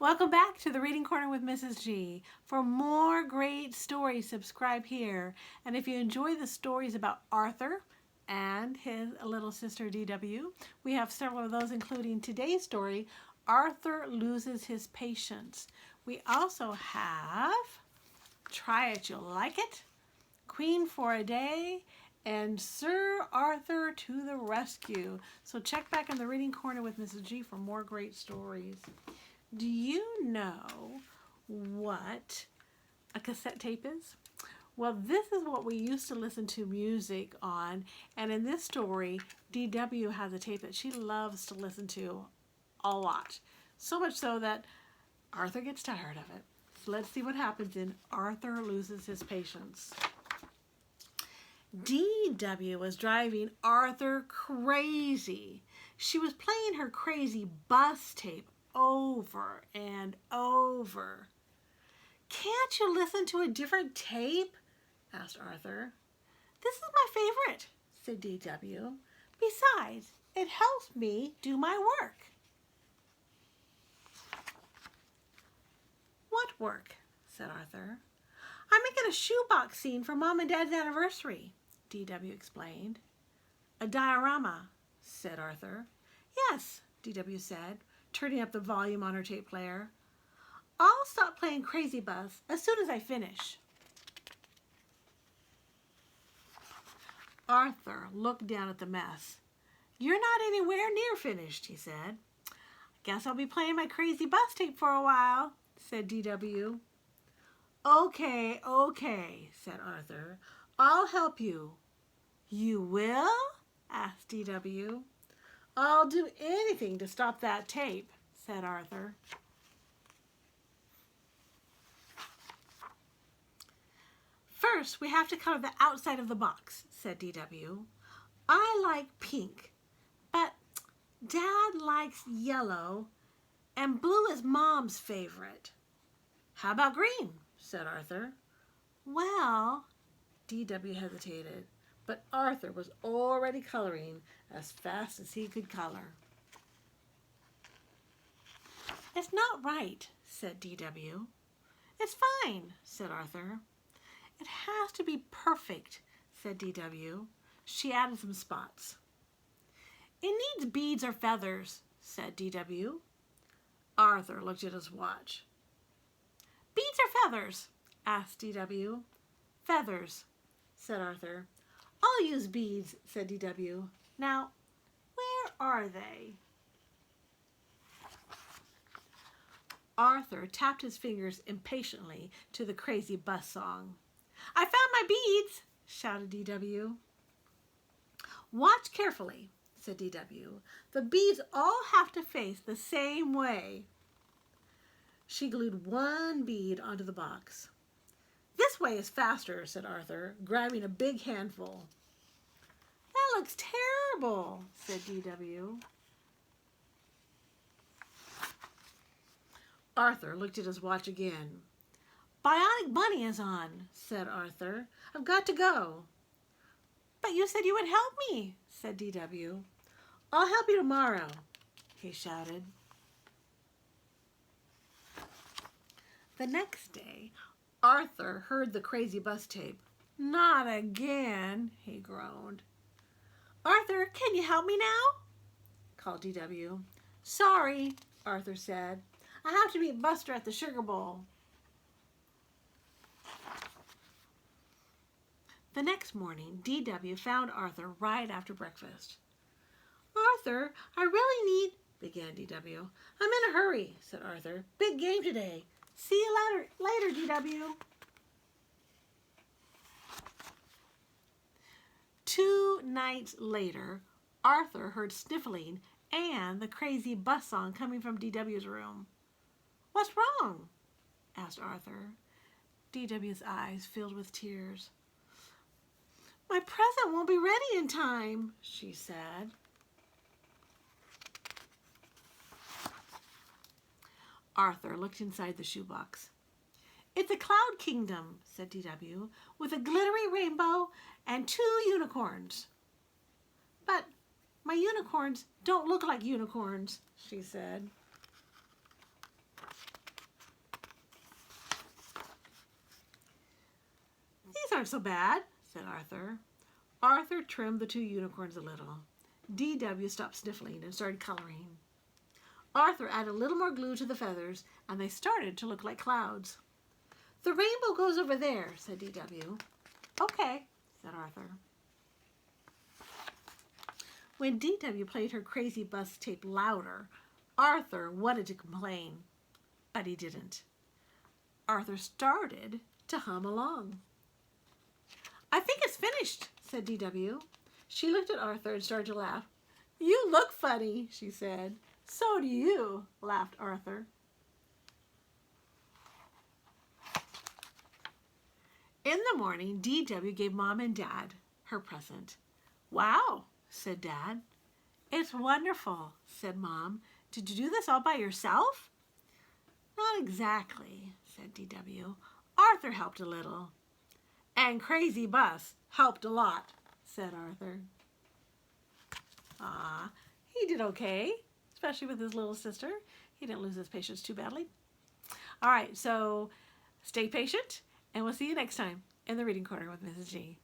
Welcome back to the Reading Corner with Mrs. G. For more great stories, subscribe here. And if you enjoy the stories about Arthur and his little sister D.W., we have several of those, including today's story, Arthur Loses His Patience. We also have Try It, You'll Like It, Queen for a Day, and Sir Arthur to the Rescue. So check back in the Reading Corner with Mrs. G for more great stories. Do you know what a cassette tape is? Well, this is what we used to listen to music on, and in this story, D.W. has a tape that she loves to listen to a lot. So much so that Arthur gets tired of it. So let's see what happens in Arthur Loses His Patience. D.W. was driving Arthur crazy. She was playing her crazy bus tape over and over. "Can't you listen to a different tape?" asked Arthur. "This is my favorite," said D.W. "Besides, it helps me do my work." "What work?" said Arthur. "I'm making a shoebox scene for Mom and Dad's anniversary," D.W. explained. "A diorama," said Arthur. "Yes," D.W. said, turning up the volume on her tape player. "I'll stop playing Crazy Bus as soon as I finish." Arthur looked down at the mess. "You're not anywhere near finished," he said. "Guess I'll be playing my Crazy Bus tape for a while," said D.W. "Okay, okay," said Arthur. "I'll help you." "You will?" asked D.W. "I'll do anything to stop that tape," said Arthur. "First, we have to cover the outside of the box," said D.W. "I like pink, but Dad likes yellow, and blue is Mom's favorite." "How about green?" said Arthur. "Well," D.W. hesitated, but Arthur was already coloring as fast as he could color. "It's not right," said D.W. "It's fine," said Arthur. "It has to be perfect," said D.W. She added some spots. "It needs beads or feathers," said D.W. Arthur looked at his watch. "Beads or feathers?" asked D.W. "Feathers," said Arthur. "I'll use beads," said D.W. "Now, where are they?" Arthur tapped his fingers impatiently to the Crazy Bus song. "I found my beads!" shouted D.W. "Watch carefully," said D.W. "The beads all have to face the same way." She glued one bead onto the box. "This way is faster," said Arthur, grabbing a big handful. "That looks terrible," said D.W. Arthur looked at his watch again. "Bionic Bunny is on," said Arthur. "I've got to go." "But you said you would help me," said D.W. "I'll help you tomorrow," he shouted. The next day, Arthur heard the Crazy Bus tape. "Not again," he groaned. "Arthur, can you help me now?" called D.W. "Sorry," Arthur said. "I have to meet Buster at the Sugar Bowl." The next morning, D.W. found Arthur right after breakfast. "Arthur, I really need—" began D.W. "I'm in a hurry," said Arthur. "Big game today. See you later, D.W. 2 nights later, Arthur heard sniffling and the Crazy Bus song coming from D.W.'s room. "What's wrong?" asked Arthur. D.W.'s eyes filled with tears. "My present won't be ready in time," she said. Arthur looked inside the shoebox. "It's a cloud kingdom," said D.W., "with a glittery rainbow and 2 unicorns." "But my unicorns don't look like unicorns," she said. aren't so bad, said Arthur. Arthur trimmed the two unicorns a little. D.W. stopped sniffling and started coloring. Arthur added a little more glue to the feathers, and they started to look like clouds. The rainbow goes over there, said D.W. Okay, said Arthur. When D.W. played her crazy bus tape louder, Arthur wanted to complain, but he didn't. Arthur started to hum along. I think it's finished, said D.W. She looked at Arthur and started to laugh. You look funny, she said. So do you, laughed Arthur. In the morning, D.W. gave Mom and Dad her present. Wow, said Dad. It's wonderful, said Mom. Did you do this all by yourself? Not exactly, said D.W. Arthur helped a little. And Crazy Bus helped a lot, said Arthur. He did okay, especially with his little sister. He didn't lose his patience too badly. All right, so stay patient, and we'll see you next time in the Reading Corner with Mrs. G.